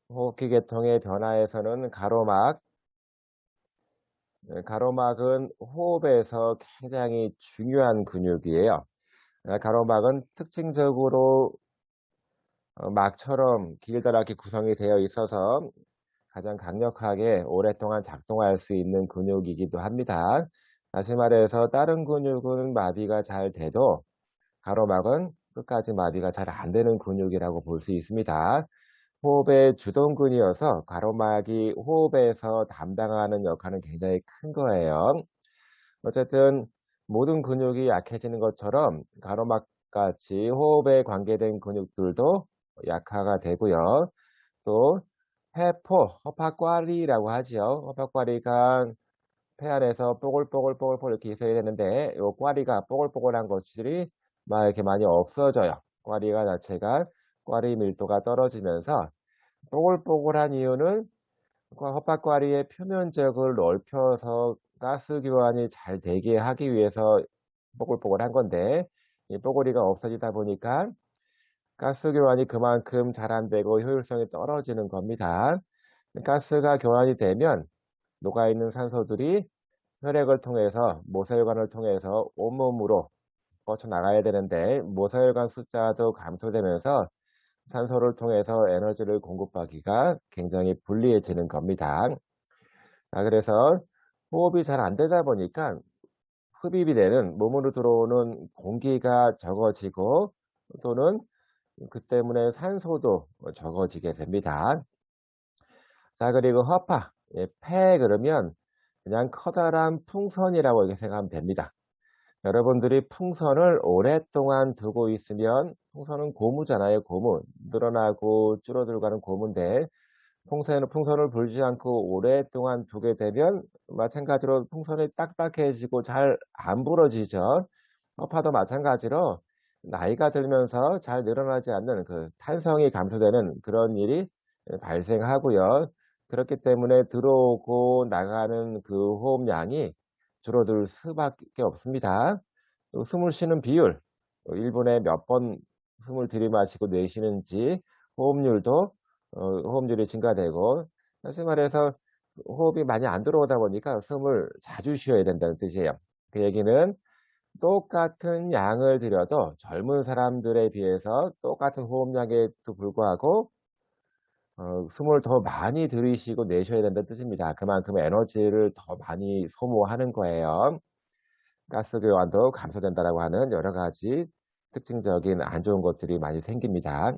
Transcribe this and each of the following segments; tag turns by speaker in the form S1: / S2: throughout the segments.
S1: 호흡기 계통의 변화에서는 가로막은 호흡에서 굉장히 중요한 근육이에요. 가로막은 특징적으로 막처럼 길다랗게 구성이 되어 있어서 가장 강력하게 오랫동안 작동할 수 있는 근육이기도 합니다. 다시 말해서 다른 근육은 마비가 잘 돼도 가로막은 끝까지 마비가 잘 안 되는 근육이라고 볼 수 있습니다. 호흡의 주동근이어서 가로막이 호흡에서 담당하는 역할은 굉장히 큰 거예요. 어쨌든 모든 근육이 약해지는 것처럼 가로막같이 호흡에 관계된 근육들도 약화가 되고요. 또 폐포, 허파과리라고 하지요. 허파과리가 폐 안에서 뽀글뽀글 이렇게 있어야 되는데 요 꽈리가 뽀글뽀글한 것들이 막 이렇게 많이 없어져요. 꽈리가 자체가 꽈리 밀도가 떨어지면서 뽀글뽀글한 이유는 헛박과리의 표면적을 넓혀서 가스 교환이 잘 되게 하기 위해서 뽀글뽀글한 건데 이 뽀글이가 없어지다 보니까 가스 교환이 그만큼 잘 안 되고 효율성이 떨어지는 겁니다. 가스가 교환이 되면 녹아있는 산소들이 혈액을 통해서 모세혈관을 통해서 온몸으로 뻗쳐나가야 되는데 모세혈관 숫자도 감소되면서 산소를 통해서 에너지를 공급하기가 굉장히 불리해지는 겁니다. 그래서 호흡이 잘 안 되다 보니까 흡입이 되는 몸으로 들어오는 공기가 적어지고 또는 그 때문에 산소도 적어지게 됩니다. 자, 그리고 허파, 폐 그러면 그냥 커다란 풍선이라고 이렇게 생각하면 됩니다. 여러분들이 풍선을 오랫동안 두고 있으면 풍선은 고무잖아요, 고무. 늘어나고 줄어들고 가는 고무인데 풍선을 불지 않고 오랫동안 두게 되면 마찬가지로 풍선이 딱딱해지고 잘 안 부러지죠. 허파도 마찬가지로 나이가 들면서 잘 늘어나지 않는 그 탄성이 감소되는 그런 일이 발생하고요. 그렇기 때문에 들어오고 나가는 그 호흡량이 줄어들 수밖에 없습니다. 또 숨을 쉬는 비율, 1분에 몇 번 숨을 들이마시고 내쉬는지 호흡률도 호흡률이 증가되고 다시 말해서 호흡이 많이 안 들어오다 보니까 숨을 자주 쉬어야 된다는 뜻이에요. 그 얘기는 똑같은 양을 들여도 젊은 사람들에 비해서 똑같은 호흡량에도 불구하고 숨을 더 많이 들이쉬고 내셔야 된다는 뜻입니다. 그만큼 에너지를 더 많이 소모하는 거예요. 가스 교환도 감소된다라고 하는 여러 가지 특징적인 안 좋은 것들이 많이 생깁니다.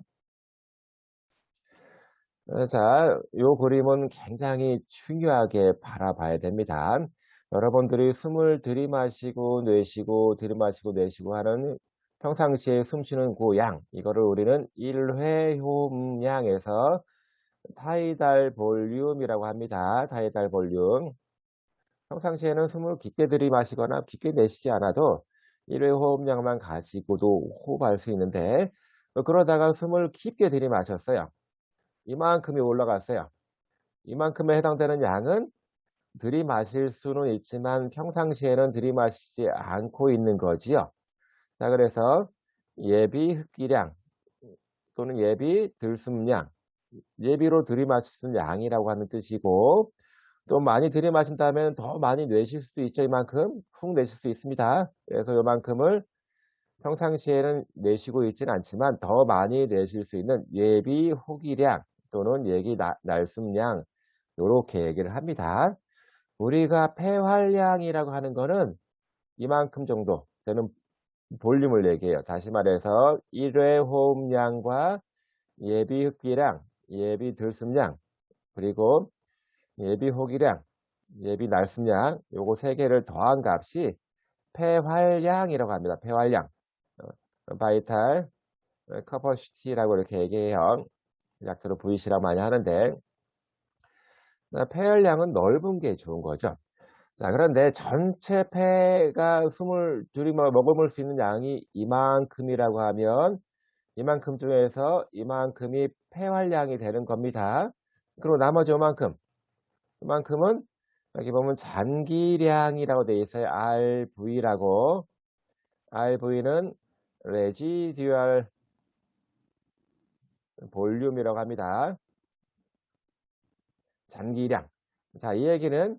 S1: 자, 요 그림은 굉장히 중요하게 바라봐야 됩니다. 여러분들이 숨을 들이마시고 내쉬고 들이마시고 내쉬고 하는 평상시에 숨 쉬는 그 양, 이거를 우리는 1회 호흡량에서 타이달 볼륨이라고 합니다. 타이달 볼륨. 평상시에는 숨을 깊게 들이마시거나 깊게 내쉬지 않아도 1회 호흡량만 가지고도 호흡할 수 있는데 그러다가 숨을 깊게 들이마셨어요. 이만큼이 올라갔어요. 이만큼에 해당되는 양은 들이마실 수는 있지만 평상시에는 들이마시지 않고 있는 거지요. 자, 그래서 예비 흡기량 또는 예비 들숨량, 예비로 들이마시는 양이라고 하는 뜻이고 또 많이 들이마신다면 더 많이 내쉴 수도 있죠. 이만큼 훅 내쉴 수 있습니다. 그래서 이만큼을 평상시에는 내쉬고 있지는 않지만 더 많이 내쉴 수 있는 예비 호기량 또는 예비 날숨량 요렇게 얘기를 합니다. 우리가 폐활량이라고 하는 거는 이만큼 정도 되는 볼륨을 얘기해요. 다시 말해서 1회 호흡량과 예비 흡기량, 예비 들숨량, 그리고 예비 호기량, 예비 날숨량 요거 세 개를 더한 값이 폐활량이라고 합니다. 폐활량. 바이탈 커퍼시티라고 이렇게 얘기해요. 약자로 VC라고 많이 하는데 폐활량은 넓은 게 좋은 거죠. 자, 그런데 전체 폐가 숨을 들이마 머금을 수 있는 양이 이만큼이라고 하면 이만큼 중에서 이만큼이 폐활량이 되는 겁니다. 그리고 나머지 이만큼은 여기 보면 잔기량이라고 되어 있어요. RV라고. RV는 레지듀얼 볼륨이라고 합니다. 잔기량. 자, 이 얘기는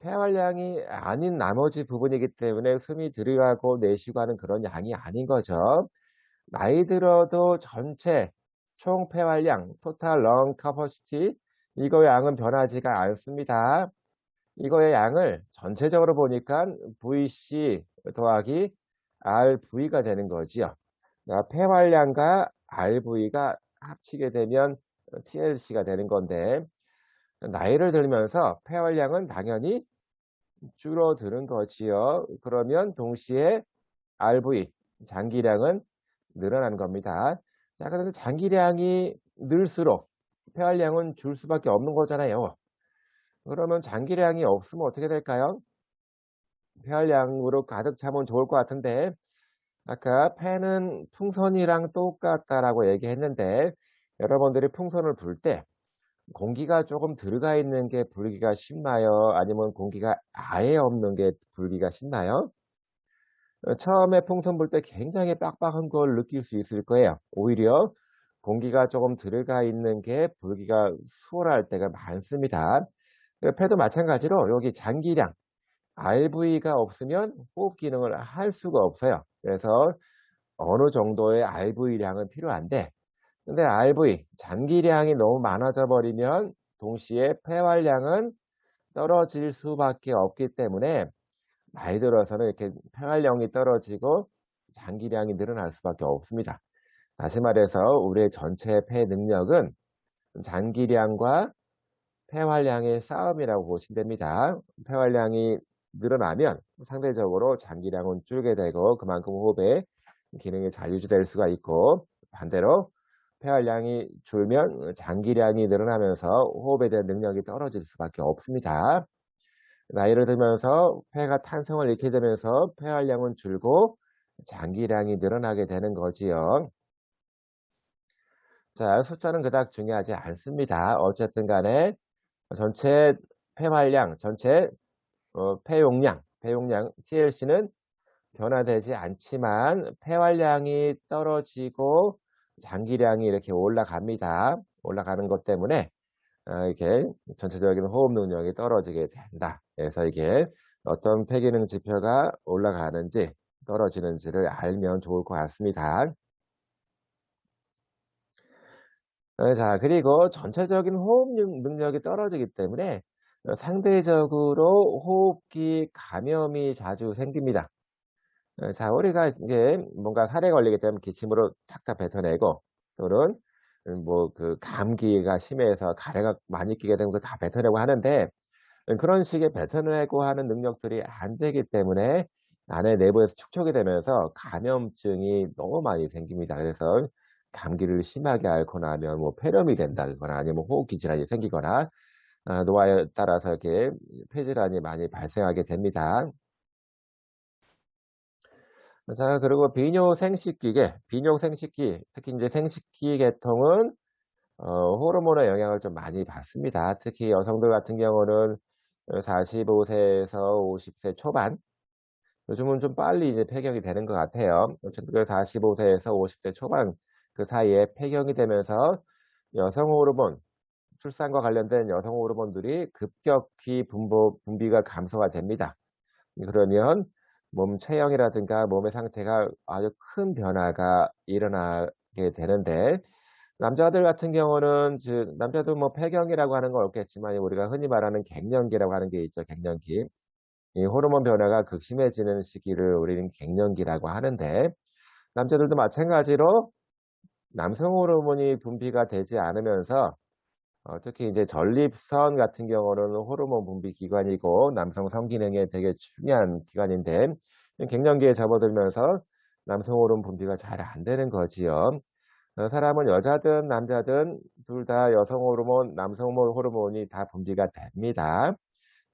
S1: 폐활량이 아닌 나머지 부분이기 때문에 숨이 들어가고 내쉬고 하는 그런 양이 아닌 거죠. 나이 들어도 전체 총 폐활량, total lung capacity, 이거 양은 변하지가 않습니다. 이거의 양을 전체적으로 보니까 VC 더하기 RV가 되는 거지요. 폐활량과 RV가 합치게 되면 TLC가 되는 건데, 나이를 들면서 폐활량은 당연히 줄어드는 거지요. 그러면 동시에 RV, 장기량은 늘어나는 겁니다. 자, 그런데 장기량이 늘수록 폐활량은 줄 수밖에 없는 거잖아요. 그러면 장기량이 없으면 어떻게 될까요? 폐활량으로 가득 차면 좋을 것 같은데, 아까 폐는 풍선이랑 똑같다라고 얘기했는데, 여러분들이 풍선을 불 때 공기가 조금 들어가 있는 게 불기가 쉽나요? 아니면 공기가 아예 없는 게 불기가 쉽나요? 처음에 풍선 불 때 굉장히 빡빡한 걸 느낄 수 있을 거예요. 오히려 공기가 조금 들어가 있는 게 불기가 수월할 때가 많습니다. 폐도 마찬가지로 여기 장기량, RV가 없으면 호흡 기능을 할 수가 없어요. 그래서 어느 정도의 RV량은 필요한데, 근데 RV, 장기량이 너무 많아져 버리면 동시에 폐활량은 떨어질 수밖에 없기 때문에 나이 들어서는 이렇게 폐활량이 떨어지고 장기량이 늘어날 수밖에 없습니다. 다시 말해서 우리의 전체 폐 능력은 장기량과 폐활량의 싸움이라고 보시면 됩니다. 폐활량이 늘어나면 상대적으로 장기량은 줄게 되고 그만큼 호흡의 기능이 잘 유지될 수가 있고, 반대로 폐활량이 줄면 장기량이 늘어나면서 호흡에 대한 능력이 떨어질 수밖에 없습니다. 나이를 들면서 폐가 탄성을 잃게 되면서 폐활량은 줄고 장기량이 늘어나게 되는 거지요. 자, 숫자는 그닥 중요하지 않습니다. 어쨌든 간에 전체 폐활량, 전체 폐용량 TLC는 변화되지 않지만 폐활량이 떨어지고 장기량이 이렇게 올라갑니다. 올라가는 것 때문에 이렇게 전체적인 호흡 능력이 떨어지게 된다. 그래서 이게 어떤 폐기능 지표가 올라가는지 떨어지는지를 알면 좋을 것 같습니다. 자, 그리고 전체적인 호흡 능력이 떨어지기 때문에 상대적으로 호흡기 감염이 자주 생깁니다. 자, 우리가 이제 뭔가 살에 걸리게 되면 기침으로 탁탁 뱉어내고, 또는 뭐 그 감기가 심해서 가래가 많이 끼게 되면 그거 다 뱉어내고 하는데, 그런 식의 뱉어내고 하는 능력들이 안 되기 때문에 안에 내부에서 축적이 되면서 감염증이 너무 많이 생깁니다. 그래서 감기를 심하게 앓고 나면 뭐 폐렴이 된다거나 아니면 호흡기 질환이 생기거나 노화에 따라서 이렇게 폐질환이 많이 발생하게 됩니다. 자, 그리고 비뇨생식기, 특히 이제 생식기 계통은 호르몬의 영향을 좀 많이 받습니다. 특히 여성들 같은 경우는 45세에서 50세 초반, 요즘은 좀 빨리 이제 폐경이 되는 것 같아요. 어쨌든 그 45세에서 50세 초반 그 사이에 폐경이 되면서 여성 호르몬, 출산과 관련된 여성 호르몬들이 급격히 분비가 감소가 됩니다. 그러면 몸 체형이라든가 몸의 상태가 아주 큰 변화가 일어나게 되는데, 남자들 같은 경우는 남자도 뭐 폐경이라고 하는 건 없겠지만 우리가 흔히 말하는 갱년기라고 하는 게 있죠. 갱년기. 이 호르몬 변화가 극심해지는 시기를 우리는 갱년기라고 하는데, 남자들도 마찬가지로 남성 호르몬이 분비가 되지 않으면서 특히 이제 전립선 같은 경우는 호르몬 분비 기관이고 남성 성기능에 되게 중요한 기관인데, 갱년기에 접어들면서 남성 호르몬 분비가 잘 안 되는 거지요. 사람은 여자든 남자든 둘 다 여성 호르몬, 남성 호르몬이 다 분비가 됩니다.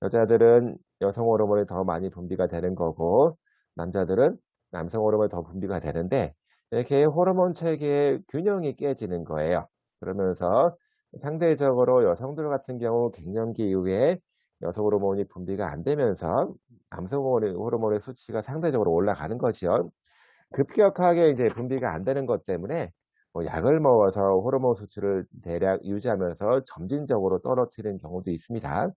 S1: 여자들은 여성 호르몬이 더 많이 분비가 되는 거고, 남자들은 남성 호르몬이 더 분비가 되는데, 이렇게 호르몬 체계의 균형이 깨지는 거예요. 그러면서 상대적으로 여성들 같은 경우 갱년기 이후에 여성 호르몬이 분비가 안 되면서 남성 호르몬의 수치가 상대적으로 올라가는 거지요. 급격하게 이제 분비가 안 되는 것 때문에 뭐 약을 먹어서 호르몬 수치를 대략 유지하면서 점진적으로 떨어뜨리는 경우도 있습니다.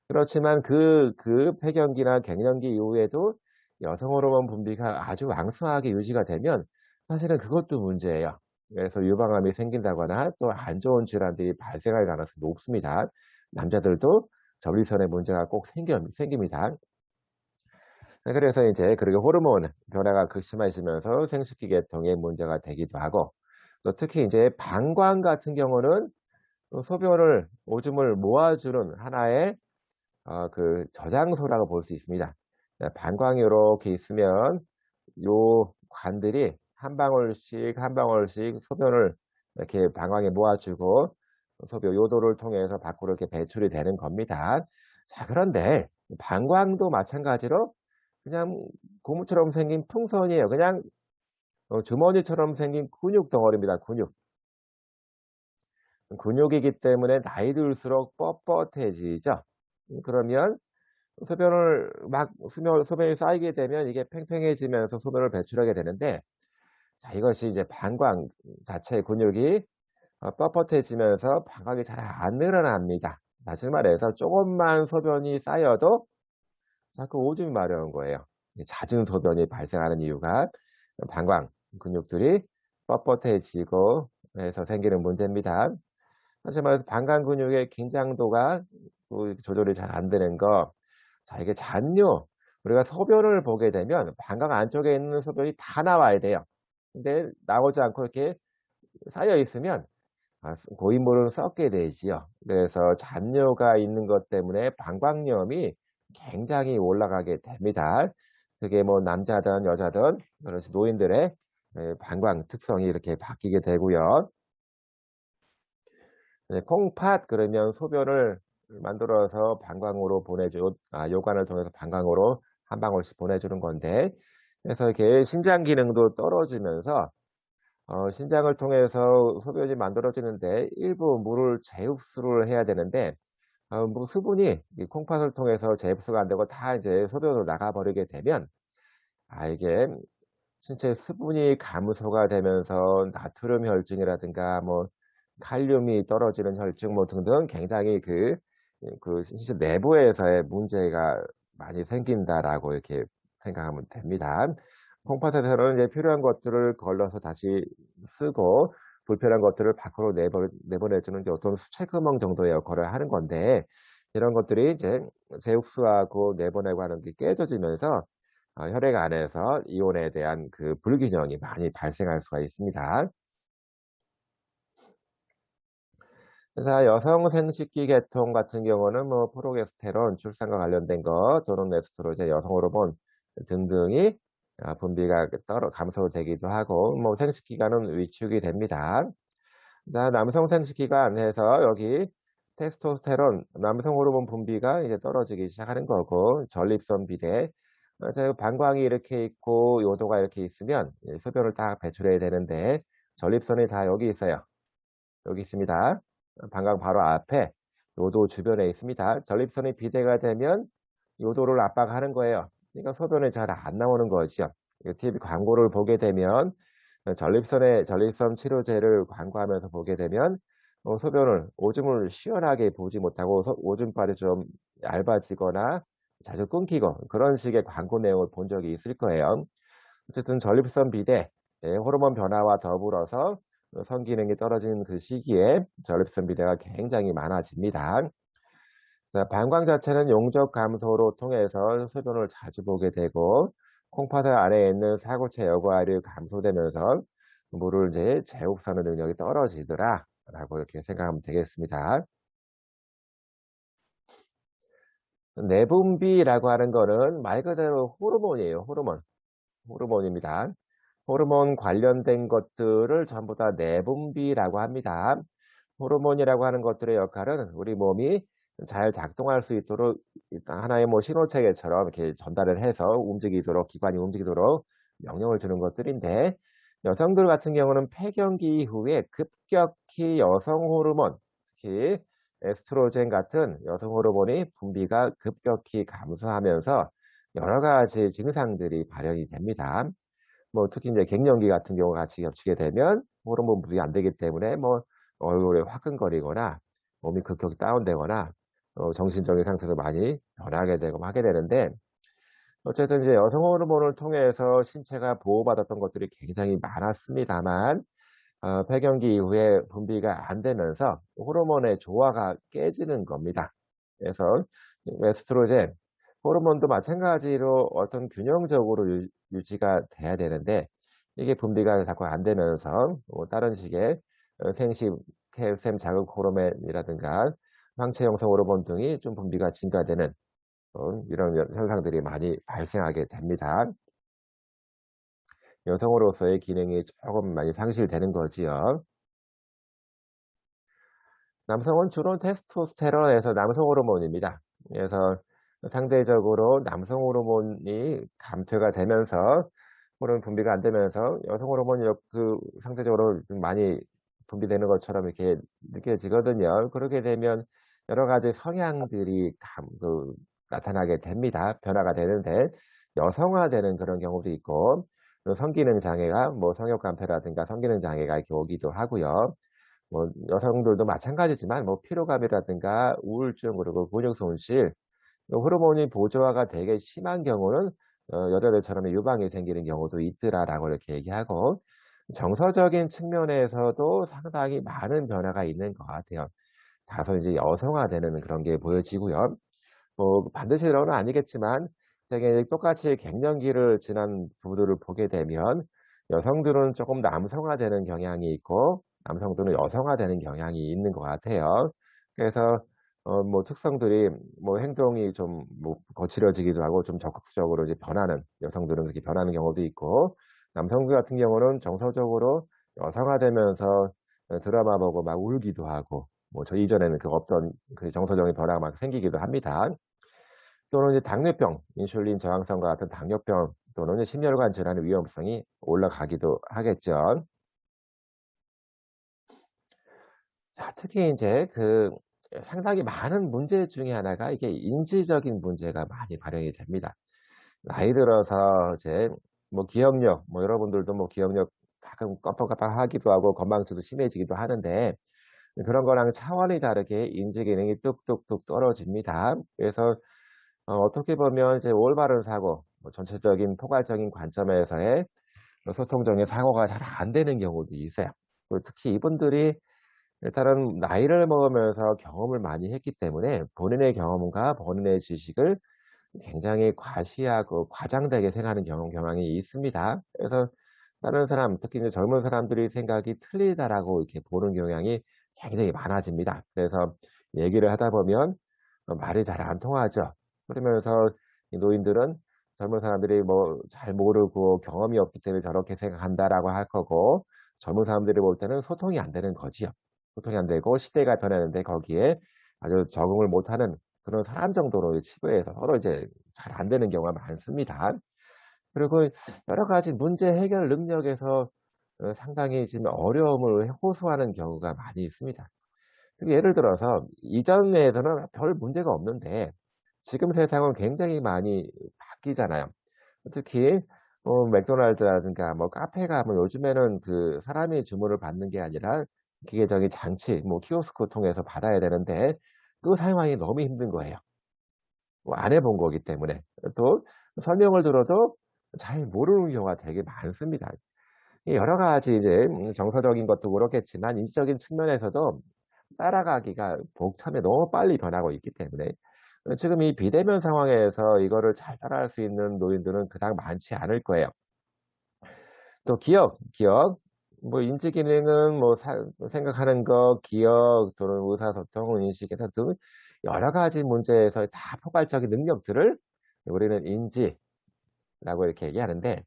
S1: 그렇지만 그 폐경기나 갱년기 이후에도 여성 호르몬 분비가 아주 왕성하게 유지가 되면 사실은 그것도 문제예요. 그래서 유방암이 생긴다거나 또 안 좋은 질환들이 발생할 가능성이 높습니다. 남자들도 전립선에 문제가 꼭 생깁니다. 네, 그래서 이제 그렇게 호르몬 변화가 극심해지면서 생식기 계통에 문제가 되기도 하고 또 특히 이제 방광 같은 경우는 또 소변을 오줌을 모아주는 하나의 그 저장소라고 볼 수 있습니다. 네, 방광이 요렇게 있으면 요 관들이 한 방울씩 한 방울씩 소변을 이렇게 방광에 모아주고 소변 요도를 통해서 밖으로 이렇게 배출이 되는 겁니다. 자, 그런데 방광도 마찬가지로 그냥 고무처럼 생긴 풍선이에요. 그냥 주머니처럼 생긴 근육 덩어리입니다. 근육이기 때문에 나이 들수록 뻣뻣해지죠. 그러면 소변이 쌓이게 되면 이게 팽팽해지면서 소변을 배출하게 되는데, 자, 이것이 이제 방광 자체의 근육이 뻣뻣해지면서 방광이 잘 안 늘어납니다. 다시 말해서 조금만 소변이 쌓여도 자꾸 오줌이 마려운 거예요. 잦은 소변이 발생하는 이유가 방광 근육들이 뻣뻣해지고 해서 생기는 문제입니다. 사실 말해서 방광 근육의 긴장도가 조절이 잘 안 되는 거. 자, 이게 잔뇨. 우리가 소변을 보게 되면 방광 안쪽에 있는 소변이 다 나와야 돼요. 근데 나오지 않고 이렇게 쌓여 있으면 고인물은 썩게 되지요. 그래서 잔뇨가 있는 것 때문에 방광염이 굉장히 올라가게 됩니다. 그게 뭐 남자든 여자든 그렇지 노인들의 방광 특성이 이렇게 바뀌게 되고요. 네, 콩팥 그러면 소변을 만들어서 방광으로 요관을 통해서 방광으로 한 방울씩 보내주는 건데, 그래서 이렇게 신장 기능도 떨어지면서 신장을 통해서 소변이 만들어지는데 일부 물을 재흡수를 해야 되는데 뭐 수분이 이 콩팥을 통해서 재흡수가 안 되고 다 이제 소변으로 나가버리게 되면 이게 신체 수분이 감소가 되면서 나트륨 혈증이라든가 뭐 칼륨이 떨어지는 혈증 뭐 등등 굉장히 그 신체 내부에서의 문제가 많이 생긴다라고 이렇게 생각하면 됩니다. 콩팥에서는 이제 필요한 것들을 걸러서 다시 쓰고 불필요한 것들을 밖으로 내보내주는 이제 어떤 수채구멍 정도의 역할을 하는 건데, 이런 것들이 이제 재흡수하고 내보내고 하는 게 깨져지면서 혈액 안에서 이온에 대한 그 불균형이 많이 발생할 수가 있습니다. 그래서 여성 생식기 계통 같은 경우는 뭐 프로게스테론, 출산과 관련된 거, 또는 에스트로겐, 여성 호르몬 등등이 분비가 감소되기도 하고, 뭐 생식기관은 위축이 됩니다. 자, 남성 생식기관 해서 여기 테스토스테론, 남성 호르몬 분비가 이제 떨어지기 시작하는 거고, 전립선 비대, 자, 방광이 이렇게 있고 요도가 이렇게 있으면 소변을 딱 배출해야 되는데 전립선이 다 여기 있어요. 여기 있습니다. 방광 바로 앞에 요도 주변에 있습니다. 전립선이 비대가 되면 요도를 압박하는 거예요. 그러니까 소변이 잘 안 나오는 거죠. TV 광고를 보게 되면 전립선 치료제를 광고하면서 보게 되면 오줌을 시원하게 보지 못하고 오줌발이 좀 얇아지거나 자주 끊기고 그런 식의 광고 내용을 본 적이 있을 거예요. 어쨌든 전립선 비대, 호르몬 변화와 더불어서 성기능이 떨어지는 그 시기에 전립선 비대가 굉장히 많아집니다. 자, 방광 자체는 용적 감소로 통해서 소변을 자주 보게 되고 콩팥 안에 있는 사골체 여과율이 감소되면서 물을 이제 재흡수하는 능력이 떨어지더라 라고 이렇게 생각하면 되겠습니다. 내분비라고 하는 거는 말 그대로 호르몬이에요. 호르몬입니다. 호르몬 관련된 것들을 전부 다 내분비라고 합니다. 호르몬이라고 하는 것들의 역할은 우리 몸이 잘 작동할 수 있도록 일단 하나의 뭐 신호체계처럼 이렇게 전달을 해서 기관이 움직이도록 명령을 주는 것들인데, 여성들 같은 경우는 폐경기 이후에 급격히 여성 호르몬, 특히 에스트로겐 같은 여성 호르몬이 분비가 급격히 감소하면서 여러 가지 증상들이 발현이 됩니다. 뭐 특히 이제 갱년기 같은 경우가 같이 겹치게 되면 호르몬 분비가 안 되기 때문에 뭐 얼굴에 화끈거리거나 몸이 급격히 다운되거나 정신적인 상태도 많이 변하게 되고 하게 되는데, 어쨌든 이제 여성 호르몬을 통해서 신체가 보호받았던 것들이 굉장히 많았습니다만, 폐경기 이후에 분비가 안 되면서 호르몬의 조화가 깨지는 겁니다. 그래서 에스트로겐, 호르몬도 마찬가지로 어떤 균형적으로 유지가 돼야 되는데, 이게 분비가 자꾸 안 되면서 다른 식의 생식, 캘셈 자극 호르몬이라든가 황체 형성 호르몬 등이 좀 분비가 증가되는 이런 현상들이 많이 발생하게 됩니다. 여성으로서의 기능이 조금 많이 상실되는 거지요. 남성은 주로 테스토스테론에서 남성 호르몬입니다. 그래서 상대적으로 남성 호르몬이 감퇴가 되면서 호르몬 분비가 안 되면서 여성 호르몬이 상대적으로 좀 많이 분비되는 것처럼 이렇게 느껴지거든요. 그렇게 되면 여러 가지 성향들이 나타나게 됩니다. 변화가 되는데 여성화되는 그런 경우도 있고, 또 성기능 장애가 뭐 성욕 감퇴라든가 성기능 장애가 이렇게 오기도 하고요. 뭐 여성들도 마찬가지지만 뭐 피로감이라든가 우울증 그리고 근육 손실, 호르몬이 보조화가 되게 심한 경우는 여자들처럼 유방이 생기는 경우도 있더라라고 이렇게 얘기하고, 정서적인 측면에서도 상당히 많은 변화가 있는 것 같아요. 다소 이제 여성화되는 그런 게 보여지고요. 뭐 반드시 그런 건 아니겠지만 되게 똑같이 갱년기를 지난 부부들을 보게 되면 여성들은 조금 남성화되는 경향이 있고 남성들은 여성화되는 경향이 있는 것 같아요. 그래서 뭐 특성들이 뭐 행동이 좀 뭐 거칠어지기도 하고 좀 적극적으로 이제 변하는, 여성들은 그렇게 변하는 경우도 있고, 남성들 같은 경우는 정서적으로 여성화되면서 드라마 보고 막 울기도 하고, 뭐 저 이전에는 그 없던 그 정서적인 변화가 막 생기기도 합니다. 또는 이제 당뇨병, 인슐린 저항성과 같은 당뇨병 또는 이제 심혈관 질환의 위험성이 올라가기도 하겠죠. 자, 특히 이제 상당히 많은 문제 중에 하나가 이게 인지적인 문제가 많이 발생이 됩니다. 나이 들어서 이제 뭐 기억력, 뭐 여러분들도 뭐 기억력 가끔 깜빡깜빡하기도 하고 건망증도 심해지기도 하는데, 그런 거랑 차원이 다르게 인지 기능이 뚝뚝뚝 떨어집니다. 그래서 어떻게 보면 이제 올바른 사고, 뭐 전체적인 포괄적인 관점에서의 소통적인 사고가 잘 안 되는 경우도 있어요. 그리고 특히 이분들이 일단은 나이를 먹으면서 경험을 많이 했기 때문에 본인의 경험과 본인의 지식을 굉장히 과시하고 과장되게 생각하는 경향이 있습니다. 그래서 다른 사람, 특히 이제 젊은 사람들이 생각이 틀리다라고 이렇게 보는 경향이 굉장히 많아집니다. 그래서 얘기를 하다 보면 말이 잘 안 통하죠. 그러면서 이 노인들은 젊은 사람들이 뭐 잘 모르고 경험이 없기 때문에 저렇게 생각한다라고 할 거고, 젊은 사람들이 볼 때는 소통이 안 되는 거지요. 소통이 안 되고 시대가 변하는데 거기에 아주 적응을 못하는 그런 사람 정도로 치부해서 서로 이제 잘 안 되는 경우가 많습니다. 그리고 여러 가지 문제 해결 능력에서 상당히 지금 어려움을 호소하는 경우가 많이 있습니다. 예를 들어서 이전에서는 별 문제가 없는데 지금 세상은 굉장히 많이 바뀌잖아요. 특히 맥도날드라든가 뭐 카페 가면 요즘에는 사람이 주문을 받는 게 아니라 기계적인 장치, 뭐 키오스크 통해서 받아야 되는데 그거 사용하기 너무 힘든 거예요. 뭐 안 해본 거기 때문에. 또 설명을 들어도 잘 모르는 경우가 되게 많습니다. 이 여러 가지 이제 정서적인 것도 그렇겠지만 인지적인 측면에서도 따라가기가 복잡해 너무 빨리 변하고 있기 때문에 지금 이 비대면 상황에서 이거를 잘 따라할 수 있는 노인들은 그닥 많지 않을 거예요. 또 기억. 뭐 인지 기능은 뭐 생각하는 거, 기억 또는 의사소통, 인식에서 등 여러 가지 문제에서 다 포괄적인 능력들을 우리는 인지라고 이렇게 얘기하는데,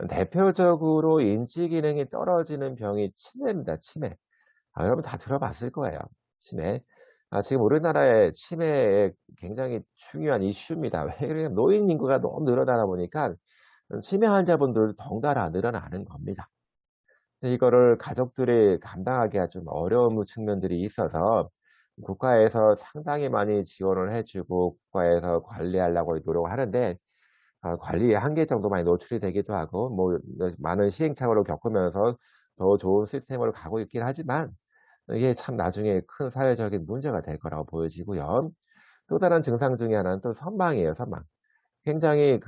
S1: 대표적으로 인지 기능이 떨어지는 병이 치매입니다. 치매. 여러분 다 들어봤을 거예요. 치매. 지금 우리나라의 치매에 굉장히 중요한 이슈입니다. 왜 그러냐면 노인 인구가 너무 늘어나다 보니까 치매 환자분들도 덩달아 늘어나는 겁니다. 근데 이거를 가족들이 감당하기가 좀 어려운 측면들이 있어서 국가에서 상당히 많이 지원을 해 주고 국가에서 관리하려고 노력을 하는데, 관리의 한계 정도 많이 노출이 되기도 하고 뭐 많은 시행착오를 겪으면서 더 좋은 시스템으로 가고 있긴 하지만 이게 참 나중에 큰 사회적인 문제가 될 거라고 보여지고요. 또 다른 증상 중에 하나는 또 선망이에요, 선망. 굉장히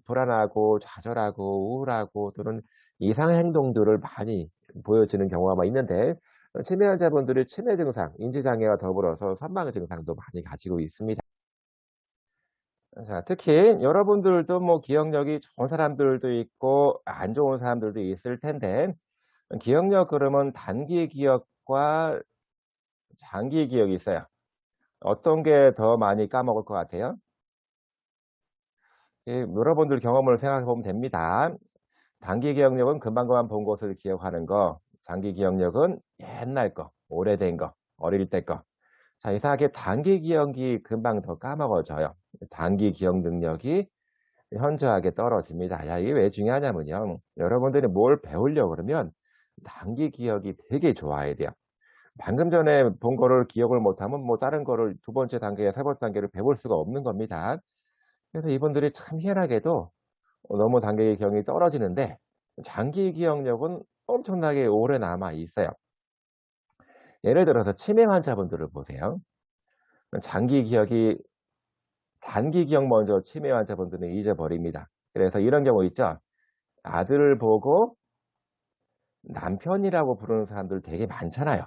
S1: 불안하고 좌절하고 우울하고 또는 이상 행동들을 많이 보여지는 경우가 있는데 치매 환자분들이 치매 증상, 인지 장애와 더불어서 선망 증상도 많이 가지고 있습니다. 자, 특히 여러분들도 뭐 기억력이 좋은 사람들도 있고 안 좋은 사람들도 있을 텐데 기억력 그러면 단기 기억과 장기 기억이 있어요. 어떤 게 더 많이 까먹을 것 같아요? 여러분들 경험을 생각해 보면 됩니다. 단기 기억력은 금방금방 본 것을 기억하는 거, 장기 기억력은 옛날 거, 오래된 거, 어릴 때 거. 자, 이상하게 단기 기억이 금방 더 까먹어져요. 단기 기억 능력이 현저하게 떨어집니다. 야, 이게 왜 중요하냐면요. 여러분들이 뭘 배우려고 그러면 단기 기억이 되게 좋아야 돼요. 방금 전에 본 거를 기억을 못하면 뭐 다른 거를 두 번째 단계, 세 번째 단계를 배울 수가 없는 겁니다. 그래서 이분들이 참 희한하게도 너무 단기 기억이 떨어지는데 장기 기억력은 엄청나게 오래 남아 있어요. 예를 들어서 치매 환자분들을 보세요. 장기 기억이 단기 기억 먼저 치매 환자분들은 잊어버립니다. 그래서 이런 경우 있죠. 아들을 보고 남편이라고 부르는 사람들 되게 많잖아요.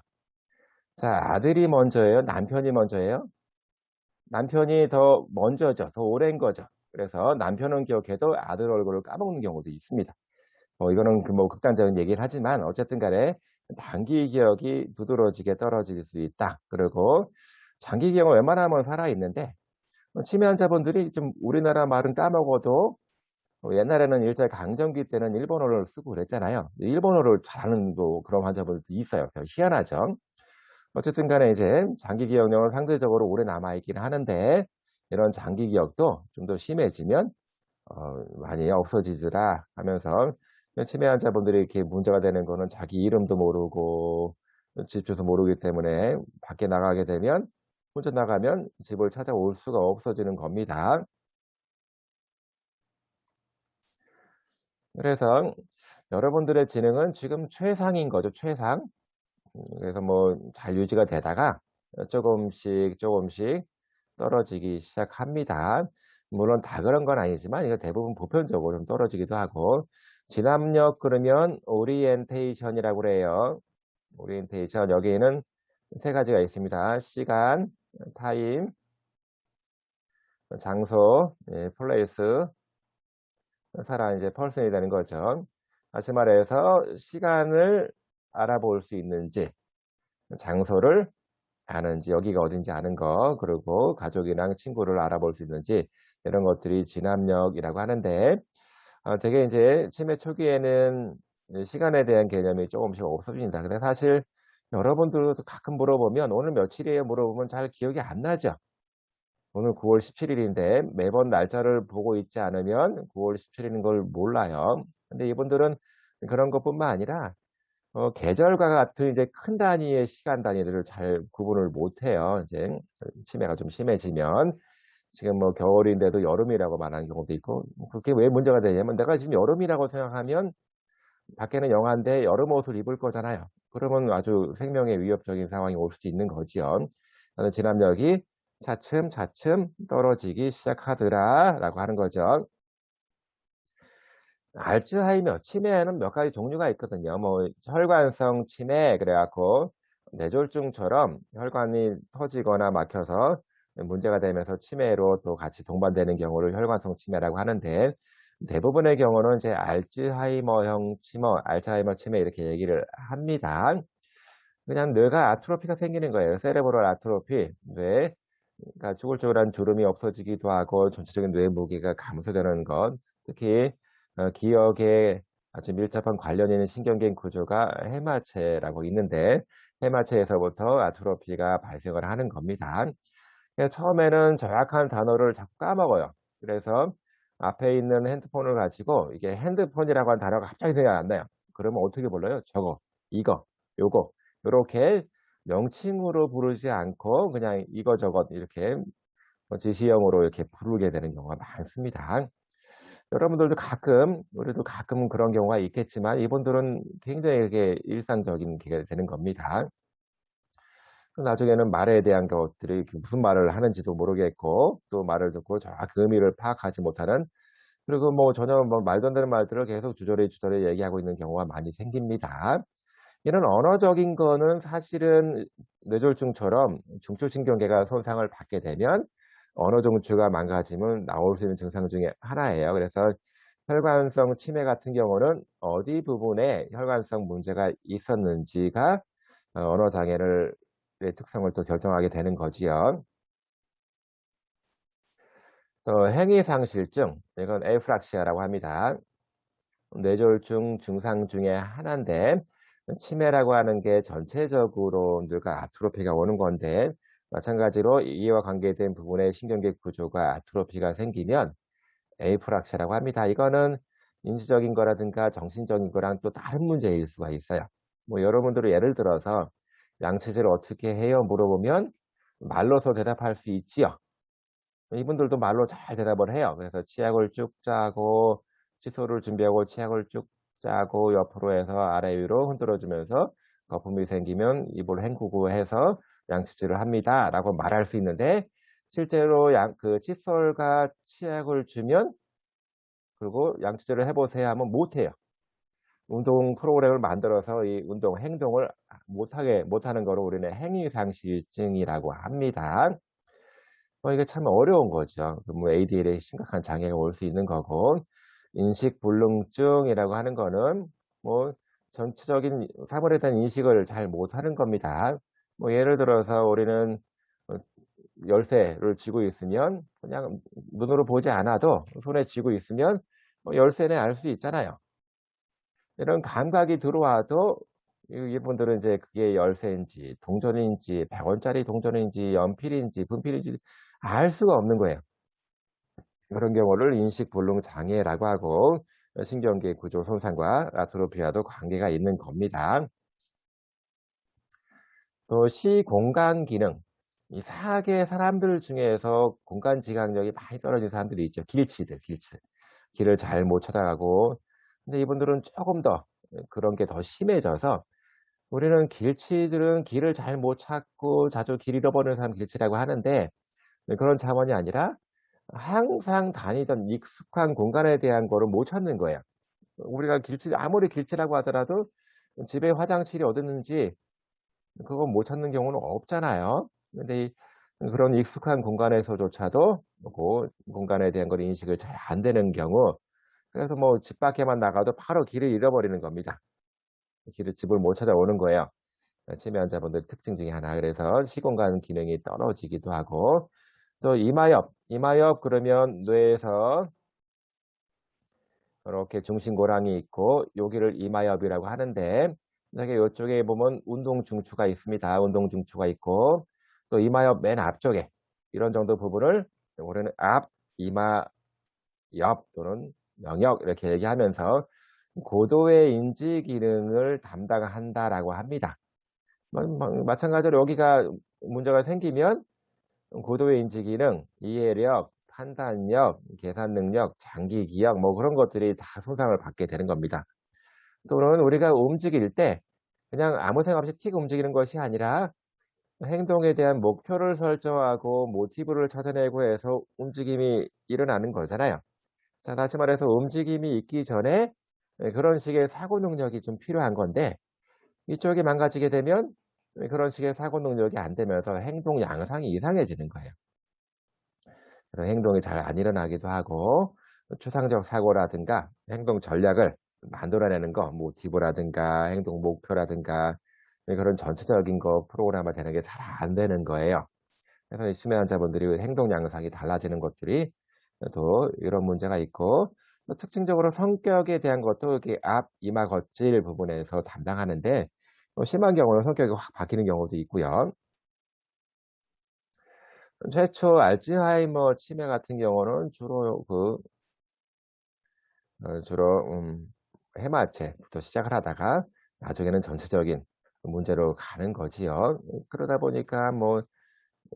S1: 자, 아들이 먼저예요? 남편이 먼저예요? 남편이 더 먼저죠. 더 오랜 거죠. 그래서 남편은 기억해도 아들 얼굴을 까먹는 경우도 있습니다. 이거는 뭐 극단적인 얘기를 하지만 어쨌든 간에 단기 기억이 두드러지게 떨어질 수 있다. 그리고 장기 기억은 웬만하면 살아있는데 치매 환자분들이 좀 우리나라 말은 까먹어도 옛날에는 일제 강점기 때는 일본어를 쓰고 그랬잖아요. 일본어를 잘하는 그런 환자분들도 있어요. 희한하죠. 어쨌든 간에 이제 장기 기억력은 상대적으로 오래 남아있긴 하는데 이런 장기 기억도 좀 더 심해지면 많이 없어지더라 하면서 치매 환자분들이 이렇게 문제가 되는 거는 자기 이름도 모르고 집 주소 모르기 때문에 밖에 나가게 되면 혼자 나가면 집을 찾아올 수가 없어지는 겁니다. 그래서 여러분들의 지능은 지금 최상인 거죠, 최상. 그래서 뭐 잘 유지가 되다가 조금씩 조금씩 떨어지기 시작합니다. 물론 다 그런 건 아니지만 이거 대부분 보편적으로 좀 떨어지기도 하고 진압력 그러면 오리엔테이션이라고 그래요. 오리엔테이션 여기에는 세 가지가 있습니다. 시간, 타임, 장소, 플레이스, 사람 이제 펄슨이 되는 거죠. 다시 말해서 시간을 알아볼 수 있는지, 장소를 아는지, 여기가 어딘지 아는 거, 그리고 가족이랑 친구를 알아볼 수 있는지 이런 것들이 진압력이라고 하는데 되게 이제 치매 초기에는 시간에 대한 개념이 조금씩 없어집니다. 근데 사실 여러분들도 가끔 물어보면 오늘 며칠이에요 물어보면 잘 기억이 안 나죠. 오늘 9월 17일인데 매번 날짜를 보고 있지 않으면 9월 17일인 걸 몰라요. 근데 이분들은 그런 것뿐만 아니라 계절과 같은 이제 큰 단위의 시간 단위들을 잘 구분을 못 해요. 이제 치매가 좀 심해지면 지금 뭐 겨울인데도 여름이라고 말하는 경우도 있고 그게 왜 문제가 되냐면 내가 지금 여름이라고 생각하면 밖에는 영하인데 여름 옷을 입을 거잖아요. 그러면 아주 생명에 위협적인 상황이 올 수도 있는 거지요. 나는 진압력이 차츰차츰 떨어지기 시작하더라라고 하는 거죠. 알츠하이머 치매에는 몇 가지 종류가 있거든요. 뭐 혈관성 치매 그래갖고 뇌졸중처럼 혈관이 터지거나 막혀서 문제가 되면서 치매로 또 같이 동반되는 경우를 혈관성 치매라고 하는데 대부분의 경우는 이제 알츠하이머 치매 이렇게 얘기를 합니다. 그냥 뇌가 아트로피가 생기는 거예요. 세레브럴 아트로피, 뇌, 그러니까 쭈글쭈글한 주름이 없어지기도 하고 전체적인 뇌 무게가 감소되는 것, 특히 기억에 아주 밀접한 관련 있는 신경계 구조가 해마체라고 있는데 해마체에서부터 아트로피가 발생을 하는 겁니다. 그래서 처음에는 정확한 단어를 자꾸 까먹어요. 그래서 앞에 있는 핸드폰을 가지고 이게 핸드폰이라고 하는 단어가 갑자기 생각이 안 나요. 그러면 어떻게 불러요? 저거, 이거, 요거, 요렇게 명칭으로 부르지 않고 그냥 이거저것 이렇게 지시형으로 이렇게 부르게 되는 경우가 많습니다. 여러분들도 가끔, 우리도 가끔 그런 경우가 있겠지만 이분들은 굉장히 그게 일상적인 게 되는 겁니다. 나중에는 말에 대한 것들이 무슨 말을 하는지도 모르겠고 또 말을 듣고 정확히 그 의미를 파악하지 못하는 그리고 뭐 전혀 뭐 말도 안 되는 말들을 계속 주저리 얘기하고 있는 경우가 많이 생깁니다. 이런 언어적인 거는 사실은 뇌졸중처럼 중추신경계가 손상을 받게 되면 언어 중추가 망가지면 나올 수 있는 증상 중에 하나예요. 그래서 혈관성 치매 같은 경우는 어디 부분에 혈관성 문제가 있었는지가 언어 장애를 의 특성을 또 결정하게 되는 거지요. 또 행위상실증, 이건 에프락시아라고 합니다. 뇌졸중 증상 중에 하나인데 치매라고 하는 게 전체적으로 뇌가 아트로피가 오는 건데 마찬가지로 이와 관계된 부분의 신경계 구조가 아트로피가 생기면 에이프락시아라고 합니다. 이거는 인지적인 거라든가 정신적인 거랑 또 다른 문제일 수가 있어요. 뭐 여러분들은 예를 들어서 양치질을 어떻게 해요? 물어보면 말로서 대답할 수 있지요. 이분들도 말로 잘 대답을 해요. 그래서 치약을 쭉 짜고 칫솔을 준비하고 치약을 쭉 짜고 옆으로 해서 아래 위로 흔들어 주면서 거품이 생기면 입을 헹구고 해서 양치질을 합니다. 라고 말할 수 있는데 실제로 그 칫솔과 치약을 주면 그리고 양치질을 해보세요 하면 못해요. 운동 프로그램을 만들어서 이 운동 행동을 못하는 거로 우리는 행위상실증이라고 합니다. 이게 참 어려운 거죠. 뭐 ADL에 심각한 장애가 올 수 있는 거고, 인식불능증이라고 하는 거는 뭐 전체적인 사물에 대한 인식을 잘 못하는 겁니다. 뭐 예를 들어서 우리는 어, 열쇠를 쥐고 있으면 그냥 눈으로 보지 않아도 손에 쥐고 있으면 열쇠네 알 수 있잖아요. 이런 감각이 들어와도 이분들은 이제 그게 열쇠인지 동전인지 100원짜리 동전인지 연필인지 분필인지 알 수가 없는 거예요. 그런 경우를 인식불능 장애라고 하고 신경계 구조 손상과 아트로피와도 관계가 있는 겁니다. 또 시공간 기능. 이상하게 사람들 중에서 공간 지각력이 많이 떨어진 사람들이 있죠. 길치들. 길을 잘 못 찾아가고. 근데 이분들은 조금 더 그런 게 더 심해져서 우리는 길치들은 길을 잘 못 찾고 자주 길 잃어버리는 사람 길치라고 하는데 그런 차원이 아니라 항상 다니던 익숙한 공간에 대한 거를 못 찾는 거예요. 우리가 아무리 길치라고 하더라도 집에 화장실이 어디 있는지 그거 못 찾는 경우는 없잖아요. 근데 그런 익숙한 공간에서조차도 그 공간에 대한 걸 인식을 잘 안 되는 경우 그래서 뭐 집 밖에만 나가도 바로 길을 잃어버리는 겁니다. 집을 못 찾아오는 거예요. 치매 환자분들 특징 중에 하나. 그래서 시공간 기능이 떨어지기도 하고 또 이마엽 그러면 뇌에서 이렇게 중심고랑이 있고 여기를 이마엽이라고 하는데 여기 이쪽에 보면 운동 중추가 있습니다. 운동 중추가 있고 또 이마엽 맨 앞쪽에 이런 정도 부분을 우리는 앞 이마엽 또는 영역 이렇게 얘기하면서 고도의 인지 기능을 담당한다라고 합니다. 마찬가지로 여기가 문제가 생기면 고도의 인지 기능, 이해력, 판단력, 계산 능력, 장기 기억 뭐 그런 것들이 다 손상을 받게 되는 겁니다. 또는 우리가 움직일 때 그냥 아무 생각 없이 틱 움직이는 것이 아니라 행동에 대한 목표를 설정하고 모티브를 찾아내고 해서 움직임이 일어나는 거잖아요. 자, 다시 말해서 움직임이 있기 전에 그런 식의 사고 능력이 좀 필요한 건데 이쪽이 망가지게 되면 그런 식의 사고 능력이 안 되면서 행동 양상이 이상해지는 거예요. 그런 행동이 잘 안 일어나기도 하고 추상적 사고라든가 행동 전략을 만들어내는 거, 모티브라든가 행동 목표라든가 그런 전체적인 거 프로그램화 되는 게 잘 안 되는 거예요. 그래서 치매 환자분들이 행동 양상이 달라지는 것들이 또 이런 문제가 있고 또 특징적으로 성격에 대한 것도 이렇게 앞 이마 겉질 부분에서 담당하는데 심한 경우는 성격이 확 바뀌는 경우도 있고요. 최초 알츠하이머 치매 같은 경우는 주로 해마체부터 시작을 하다가 나중에는 전체적인 문제로 가는 거지요. 그러다 보니까 뭐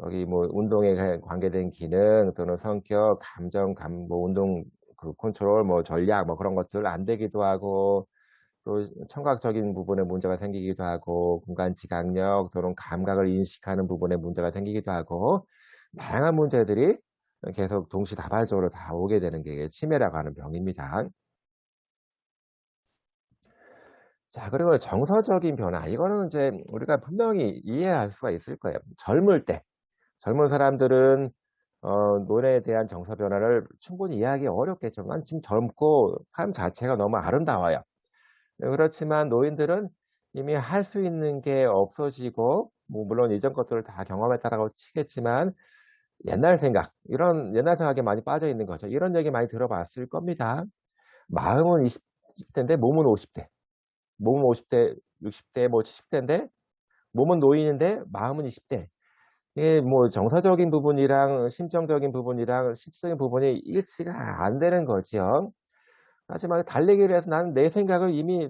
S1: 여기 뭐 운동에 관계된 기능 또는 성격, 감정, 뭐 운동 그 컨트롤, 뭐 전략, 뭐 그런 것들 안 되기도 하고, 또 청각적인 부분에 문제가 생기기도 하고, 공간 지각력 또는 감각을 인식하는 부분에 문제가 생기기도 하고, 다양한 문제들이 계속 동시다발적으로 다 오게 되는 게 치매라고 하는 병입니다. 자, 그리고 정서적인 변화. 이거는 이제 우리가 분명히 이해할 수가 있을 거예요. 젊을 때, 젊은 사람들은 노래에 대한 정서 변화를 충분히 이해하기 어렵겠지만 지금 젊고 삶 자체가 너무 아름다워요. 네, 그렇지만 노인들은 이미 할 수 있는 게 없어지고, 뭐 물론 이전 것들을 다 경험했다라고 치겠지만 옛날 생각, 이런 옛날 생각에 많이 빠져 있는 거죠. 이런 얘기 많이 들어봤을 겁니다. 마음은 20대인데 몸은 50대. 몸은 50대, 60대, 뭐 70대인데 몸은 노인인데 마음은 20대. 이게 뭐 정서적인 부분이랑 심정적인 부분이랑 실질적인 부분이 일치가 안 되는 거지요. 하지만 달리기를 해서 나는 내 생각을 이미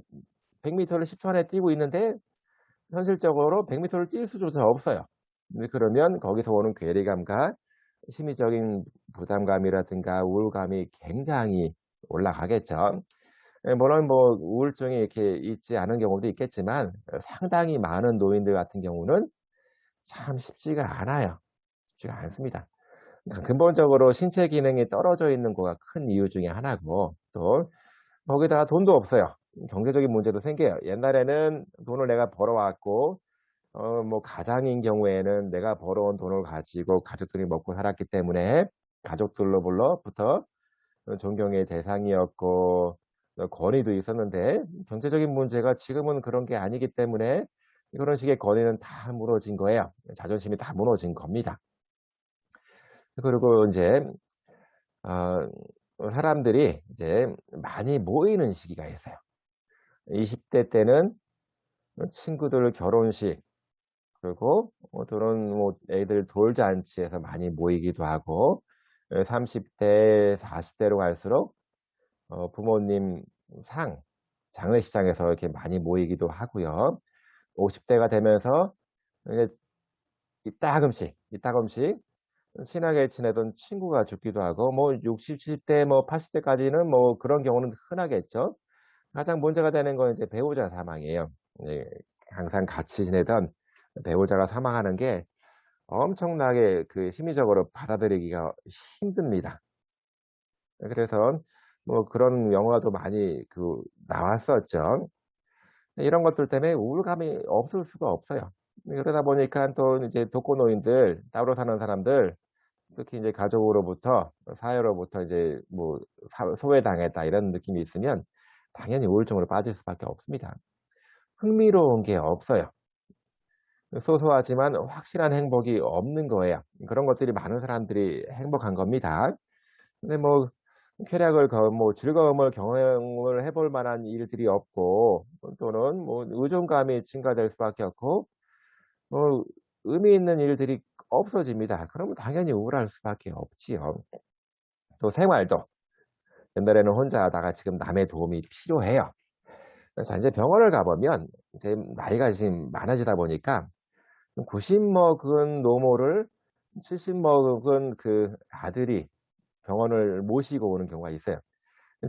S1: 100m를 10초 안에 뛰고 있는데 현실적으로 100m를 뛸 수조차 없어요. 그러면 거기서 오는 괴리감과 심리적인 부담감이라든가 우울감이 굉장히 올라가겠죠. 물론 뭐 우울증이 이렇게 있지 않은 경우도 있겠지만 상당히 많은 노인들 같은 경우는 참 쉽지가 않아요. 쉽지가 않습니다. 근본적으로 신체 기능이 떨어져 있는 거가 큰 이유 중에 하나고, 또 거기다가 돈도 없어요. 경제적인 문제도 생겨요. 옛날에는 돈을 내가 벌어왔고 뭐 가장인 경우에는 내가 벌어온 돈을 가지고 가족들이 먹고 살았기 때문에 가족들로부터 존경의 대상이었고 권위도 있었는데, 경제적인 문제가 지금은 그런 게 아니기 때문에 그런 식의 권위는 다 무너진 거예요. 자존심이 다 무너진 겁니다. 그리고 이제 어, 사람들이 이제 많이 모이는 시기가 있어요. 20대 때는 친구들 결혼식, 그리고 또는 뭐 애들 돌잔치에서 많이 모이기도 하고, 30대, 40대로 갈수록 부모님 장례식장에서 이렇게 많이 모이기도 하고요. 50대가 되면서 이제 이따금씩 친하게 지내던 친구가 죽기도 하고, 뭐 60, 70대, 뭐 80대까지는 뭐 그런 경우는 흔하겠죠. 가장 문제가 되는 건 이제 배우자 사망이에요. 예, 항상 같이 지내던 배우자가 사망하는 게 엄청나게 그 심리적으로 받아들이기가 힘듭니다. 그래서 뭐 그런 영화도 많이 나왔었죠. 이런 것들 때문에 우울감이 없을 수가 없어요. 그러다 보니까 또 이제 독거노인들, 따로 사는 사람들, 특히 이제 가족으로부터, 사회로부터 이제 뭐 소외당했다 이런 느낌이 있으면 당연히 우울증으로 빠질 수밖에 없습니다. 흥미로운 게 없어요. 소소하지만 확실한 행복이 없는 거예요. 그런 것들이 많은 사람들이 행복한 겁니다. 근데 뭐 쾌락을 뭐 즐거움을 경험을 해볼 만한 일들이 없고, 또는 뭐 의존감이 증가될 수밖에 없고, 뭐 의미 있는 일들이 없어집니다. 그러면 당연히 우울할 수밖에 없지요. 또 생활도 옛날에는 혼자 하다가 지금 남의 도움이 필요해요. 자, 이제 병원을 가보면 이제 나이가 지금 많아지다 보니까 90 먹은 노모를 70 먹은 그 아들이 병원을 모시고 오는 경우가 있어요.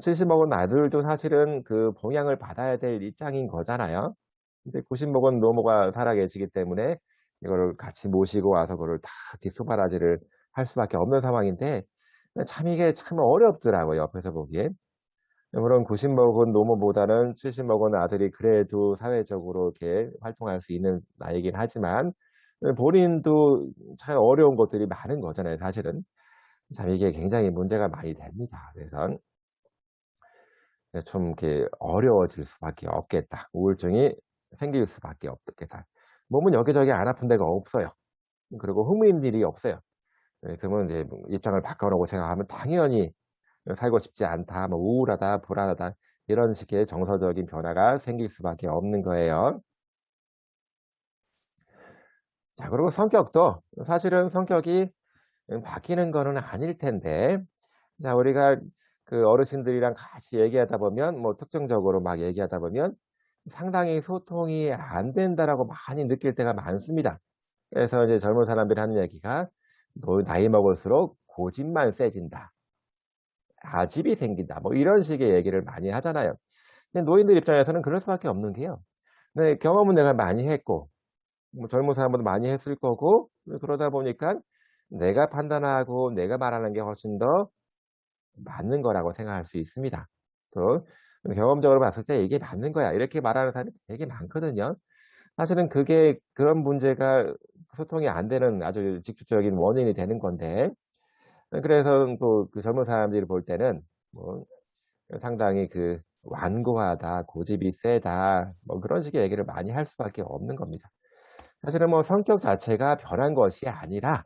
S1: 70 먹은 아들도 사실은 그 봉양을 받아야 될 입장인 거잖아요. 근데 90 먹은 노모가 살아계시기 때문에 이거를 같이 모시고 와서 그걸 다 뒷수바라지를 할 수밖에 없는 상황인데, 참 이게 참 어렵더라고요, 옆에서 보기에. 물론 90 먹은 노모보다는 70 먹은 아들이 그래도 사회적으로 이렇게 활동할 수 있는 나이긴 하지만 본인도 참 어려운 것들이 많은 거잖아요, 사실은. 참 이게 굉장히 문제가 많이 됩니다. 그래서 좀 이렇게 어려워질 수밖에 없겠다. 우울증이 생길 수밖에 없겠다. 몸은 여기저기 안 아픈 데가 없어요. 그리고 흥미 있는 일이 없어요. 그러면 이제 입장을 바꿔놓고 생각하면 당연히 살고 싶지 않다, 뭐 우울하다, 불안하다, 이런 식의 정서적인 변화가 생길 수밖에 없는 거예요. 자, 그리고 성격도 사실은 성격이 바뀌는 거는 아닐 텐데, 자, 우리가 그 어르신들이랑 같이 얘기하다 보면, 뭐 특정적으로 막 얘기하다 보면 상당히 소통이 안 된다라고 많이 느낄 때가 많습니다. 그래서 이제 젊은 사람들이 하는 얘기가, 너 나이 먹을수록 고집만 세진다. 아집이 생긴다. 뭐 이런 식의 얘기를 많이 하잖아요. 근데 노인들 입장에서는 그럴 수밖에 없는 게요. 네, 경험은 내가 많이 했고, 뭐 젊은 사람보다 많이 했을 거고, 그러다 보니까 내가 판단하고 내가 말하는 게 훨씬 더 맞는 거라고 생각할 수 있습니다. 또 경험적으로 봤을 때 이게 맞는 거야. 이렇게 말하는 사람이 되게 많거든요. 사실은 그게 그런 문제가 소통이 안 되는 아주 직접적인 원인이 되는 건데, 그래서 또 그 젊은 사람들이 볼 때는 뭐 상당히 그 완고하다, 고집이 세다, 뭐 그런 식의 얘기를 많이 할 수밖에 없는 겁니다. 사실은 뭐 성격 자체가 변한 것이 아니라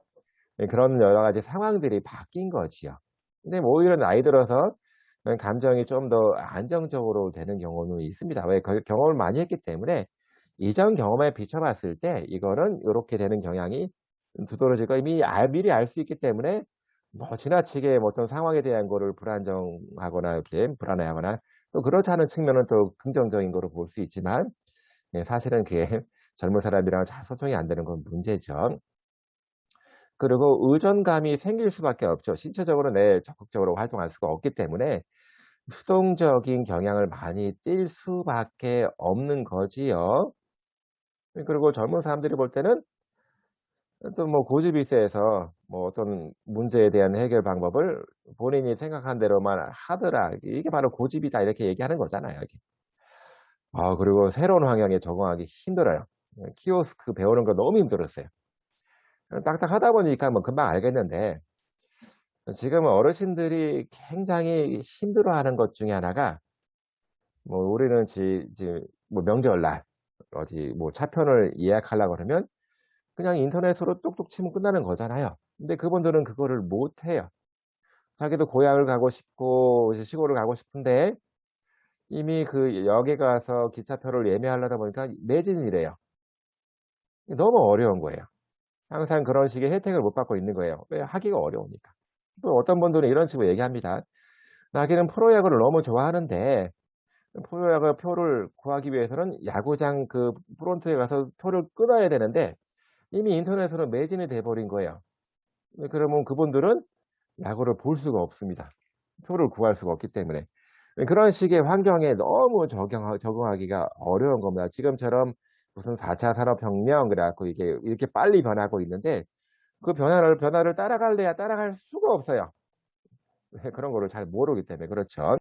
S1: 그런 여러 가지 상황들이 바뀐 거지요. 근데 뭐 오히려 나이 들어서 감정이 좀 더 안정적으로 되는 경우는 있습니다. 왜? 경험을 많이 했기 때문에 이전 경험에 비춰봤을 때 이거는 요렇게 되는 경향이 두드러질 거 이미 미리 알 수 있기 때문에 뭐 지나치게 뭐 어떤 상황에 대한 거를 불안정하거나 이렇게 불안해하거나 또 그렇지 않은 측면은 또 긍정적인 거로 볼 수 있지만, 예, 사실은 그게 젊은 사람이랑 잘 소통이 안 되는 건 문제죠. 그리고 의존감이 생길 수밖에 없죠. 신체적으로 내 적극적으로 활동할 수가 없기 때문에 수동적인 경향을 많이 띌 수밖에 없는 거지요. 그리고 젊은 사람들이 볼 때는 또 뭐 고집이 세서 뭐 어떤 문제에 대한 해결 방법을 본인이 생각한 대로만 하더라. 이게 바로 고집이다. 이렇게 얘기하는 거잖아요, 이게. 그리고 새로운 환경에 적응하기 힘들어요. 키오스크 배우는 거 너무 힘들었어요. 딱딱하다 보니까 뭐 금방 알겠는데, 지금은 어르신들이 굉장히 힘들어하는 것 중에 하나가, 뭐 우리는 뭐 명절날 어디 뭐 차편을 예약하려고 그러면 그냥 인터넷으로 뚝뚝 치면 끝나는 거잖아요. 근데 그분들은 그거를 못 해요. 자기도 고향을 가고 싶고 이제 시골을 가고 싶은데 이미 그 역에 가서 기차표를 예매하려다 보니까 매진이래요. 너무 어려운 거예요. 항상 그런 식의 혜택을 못 받고 있는 거예요. 왜? 하기가 어려우니까. 또 어떤 분들은 이런 식으로 얘기합니다. 자기는 프로야구를 너무 좋아하는데 프로야구 표를 구하기 위해서는 야구장 그 프론트에 가서 표를 끊어야 되는데 이미 인터넷으로 매진이 돼 버린 거예요. 그러면 그분들은 야구를 볼 수가 없습니다. 표를 구할 수가 없기 때문에. 그런 식의 환경에 너무 적응하기가 어려운 겁니다. 지금처럼 무슨 4차 산업혁명 그래 갖고 이게 이렇게 빨리 변하고 있는데 그 변화를 따라갈래야 따라갈 수가 없어요. 그런 거를 잘 모르기 때문에 그렇죠.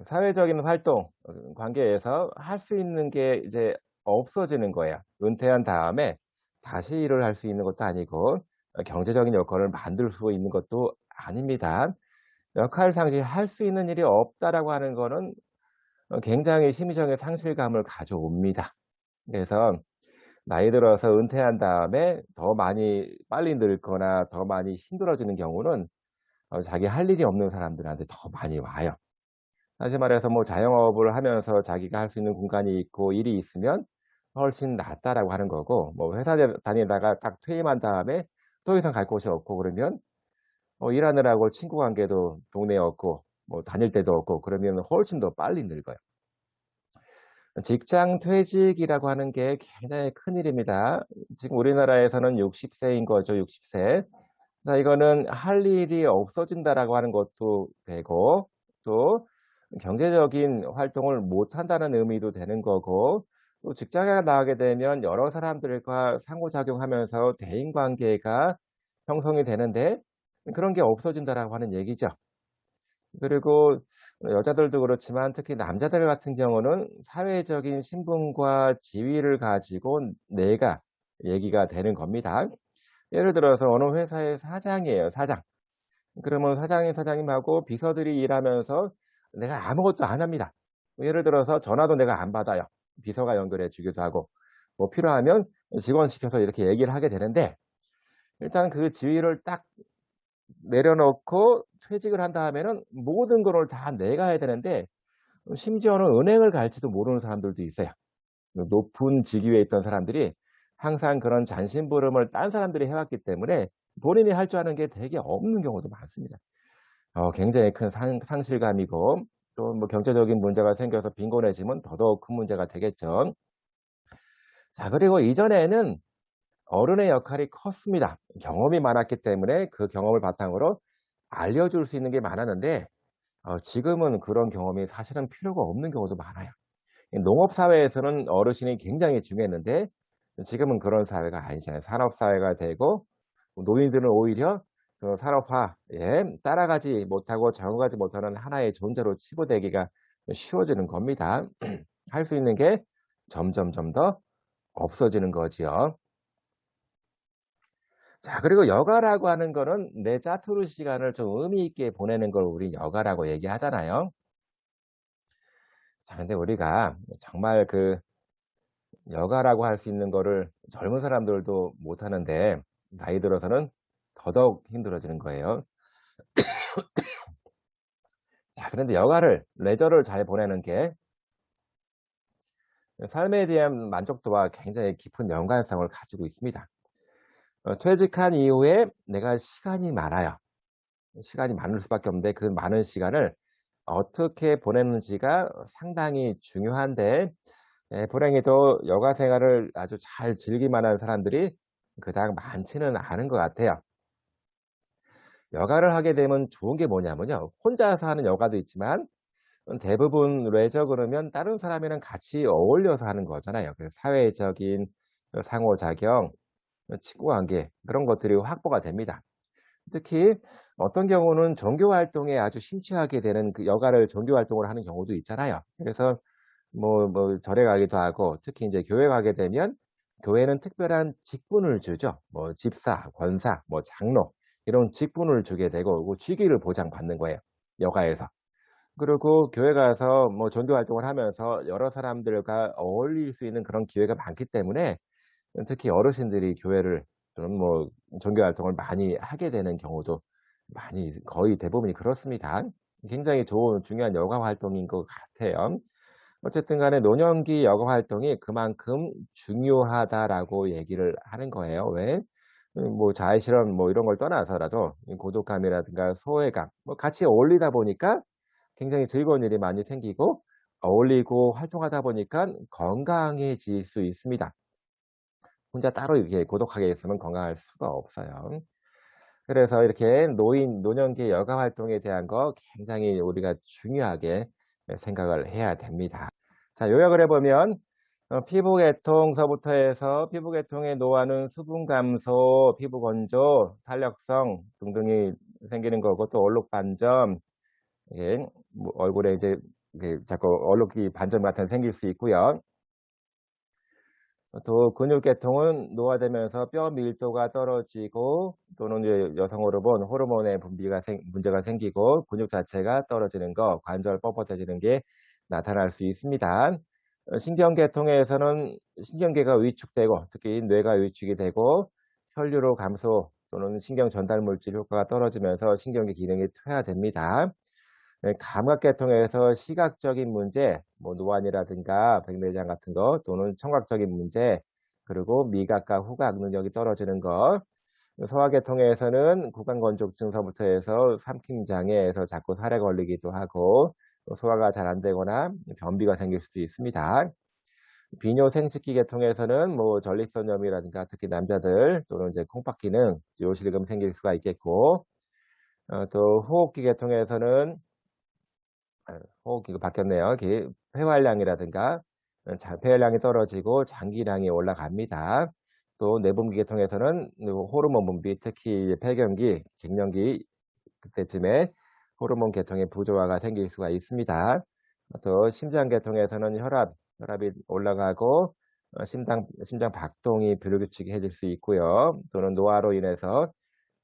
S1: 사회적인 활동, 관계에서 할 수 있는 게 이제 없어지는 거예요. 은퇴한 다음에 다시 일을 할 수 있는 것도 아니고 경제적인 여건을 만들 수 있는 것도 아닙니다. 역할 상실 할 수 있는 일이 없다라고 하는 거는 굉장히 심리적인 상실감을 가져옵니다. 그래서 나이 들어서 은퇴한 다음에 더 많이 빨리 늙거나 더 많이 힘들어지는 경우는 자기 할 일이 없는 사람들한테 더 많이 와요. 다시 말해서 뭐 자영업을 하면서 자기가 할 수 있는 공간이 있고 일이 있으면 훨씬 낫다라고 하는 거고, 뭐 회사 다니다가 딱 퇴임한 다음에 더 이상 갈 곳이 없고 그러면 일하느라고 친구 관계도 동네에 없고 뭐 다닐 데도 없고 그러면 훨씬 더 빨리 늙어요. 직장 퇴직이라고 하는 게 굉장히 큰일입니다. 지금 우리나라에서는 60세인 거죠, 60세. 자, 이거는 할 일이 없어진다라고 하는 것도 되고, 또 경제적인 활동을 못 한다는 의미도 되는 거고, 또 직장에 나가게 되면 여러 사람들과 상호작용하면서 대인관계가 형성이 되는데, 그런 게 없어진다라고 하는 얘기죠. 그리고 여자들도 그렇지만 특히 남자들 같은 경우는 사회적인 신분과 지위를 가지고 내가 얘기가 되는 겁니다. 예를 들어서 어느 회사의 사장이에요, 사장. 그러면 사장님하고 비서들이 일하면서 내가 아무것도 안 합니다. 예를 들어서 전화도 내가 안 받아요. 비서가 연결해 주기도 하고, 뭐 필요하면 직원 시켜서 이렇게 얘기를 하게 되는데, 일단 그 지위를 딱 내려놓고 퇴직을 한 다음에는 모든 거를 다 내가 해야 되는데, 심지어는 은행을 갈지도 모르는 사람들도 있어요. 높은 직위에 있던 사람들이 항상 그런 잔심부름을 딴 사람들이 해왔기 때문에 본인이 할 줄 아는 게 되게 없는 경우도 많습니다. 굉장히 큰 상실감이고 또 뭐 경제적인 문제가 생겨서 빈곤해지면 더더욱 큰 문제가 되겠죠. 자, 그리고 이전에는 어른의 역할이 컸습니다. 경험이 많았기 때문에 그 경험을 바탕으로 알려줄 수 있는 게 많았는데 지금은 그런 경험이 사실은 필요가 없는 경우도 많아요. 이 농업 사회에서는 어르신이 굉장히 중요했는데 지금은 그런 사회가 아니잖아요. 산업 사회가 되고 노인들은 오히려 그 산업화에 따라가지 못하고 적응하지 못하는 하나의 존재로 치부되기가 쉬워지는 겁니다. 할 수 있는 게 점점점 더 없어지는 거지요. 자, 그리고 여가라고 하는 거는 내 짜투리 시간을 좀 의미 있게 보내는 걸 우리 여가라고 얘기하잖아요. 자, 근데 우리가 정말 그 여가라고 할 수 있는 거를 젊은 사람들도 못 하는데 나이 들어서는 더더욱 힘들어지는 거예요. 자, 그런데 여가를 레저를 잘 보내는 게 삶에 대한 만족도와 굉장히 깊은 연관성을 가지고 있습니다. 퇴직한 이후에 내가 시간이 많아요. 시간이 많을 수밖에 없는데 그 많은 시간을 어떻게 보내는지가 상당히 중요한데 불행히도 여가 생활을 아주 잘 즐길 만한 사람들이 그닥 많지는 않은 것 같아요. 여가를 하게 되면 좋은 게 뭐냐면요. 혼자서 하는 여가도 있지만 대부분 레저 그러면 다른 사람이랑 같이 어울려서 하는 거잖아요. 그래서 사회적인 상호작용, 친구 관계 그런 것들이 확보가 됩니다. 특히 어떤 경우는 종교 활동에 아주 심취하게 되는 그 여가를 종교 활동을 하는 경우도 있잖아요. 그래서 뭐 절에 가기도 하고 특히 이제 교회 가게 되면 교회는 특별한 직분을 주죠. 뭐 집사, 권사, 뭐 장로 이런 직분을 주게 되고 그 직위를 보장받는 거예요. 여가에서. 그리고 교회 가서 뭐 전도 활동을 하면서 여러 사람들과 어울릴 수 있는 그런 기회가 많기 때문에 특히 어르신들이 교회를 또는 뭐 종교 활동을 많이 하게 되는 경우도 많이 거의 대부분이 그렇습니다. 굉장히 좋은 중요한 여가 활동인 것 같아요. 어쨌든 간에 노년기 여가 활동이 그만큼 중요하다라고 얘기를 하는 거예요. 왜? 뭐 자아 실현 뭐 이런 걸 떠나서라도 이 고독감이라든가 소외감 뭐 같이 어울리다 보니까 굉장히 즐거운 일이 많이 생기고 어울리고 활동하다 보니까 건강해질 수 있습니다. 혼자 따로 이렇게 고독하게 있으면 건강할 수가 없어요. 그래서 이렇게 노년기 여가 활동에 대한 거 굉장히 우리가 중요하게 생각을 해야 됩니다. 자, 요약을 해보면 피부 개통서부터 해서 피부 개통의 노화는 수분 감소, 피부 건조, 탄력성 등등이 생기는 거고 또 얼룩 반점, 예, 뭐 얼굴에 이제 이게 자꾸 얼룩이 반점 같은 게 생길 수 있고요. 또 근육 계통은 노화되면서 뼈 밀도가 떨어지고 또는 이제 여성 호르몬의 분비가 문제가 생기고 근육 자체가 떨어지는 거, 관절 뻣뻣해지는 게 나타날 수 있습니다. 신경계통에서는 신경계가 위축되고 특히 뇌가 위축이 되고 혈류로 감소 또는 신경 전달 물질 효과가 떨어지면서 신경계 기능이 퇴화됩니다. 네, 감각계통에서 시각적인 문제, 뭐 노안이라든가 백내장 같은 거 또는 청각적인 문제, 그리고 미각과 후각 능력이 떨어지는 것. 소화계통에서는 구강건조증서부터 해서 삼킴장애에서 자꾸 살에 걸리기도 하고 또 소화가 잘 안 되거나 변비가 생길 수도 있습니다. 비뇨생식기 계통에서는 뭐 전립선염이라든가 특히 남자들 또는 이제 콩팥 기능, 요실금 생길 수가 있겠고 또 호흡기 계통에서는 호흡기가 바뀌었네요. 폐활량이라든가 폐활량이 떨어지고 장기량이 올라갑니다. 또 내분비 계통에서는 호르몬 분비, 특히 폐경기, 갱년기 그때쯤에 호르몬 계통의 부조화가 생길 수가 있습니다. 또 심장 계통에서는 혈압이 올라가고 심장 박동이 불규칙해질 수 있고요. 또는 노화로 인해서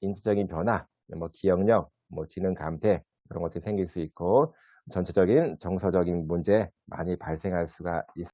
S1: 인지적인 변화, 뭐 기억력, 뭐 지능 감퇴 그런 것들이 생길 수 있고 전체적인 정서적인 문제 많이 발생할 수가 있습니다.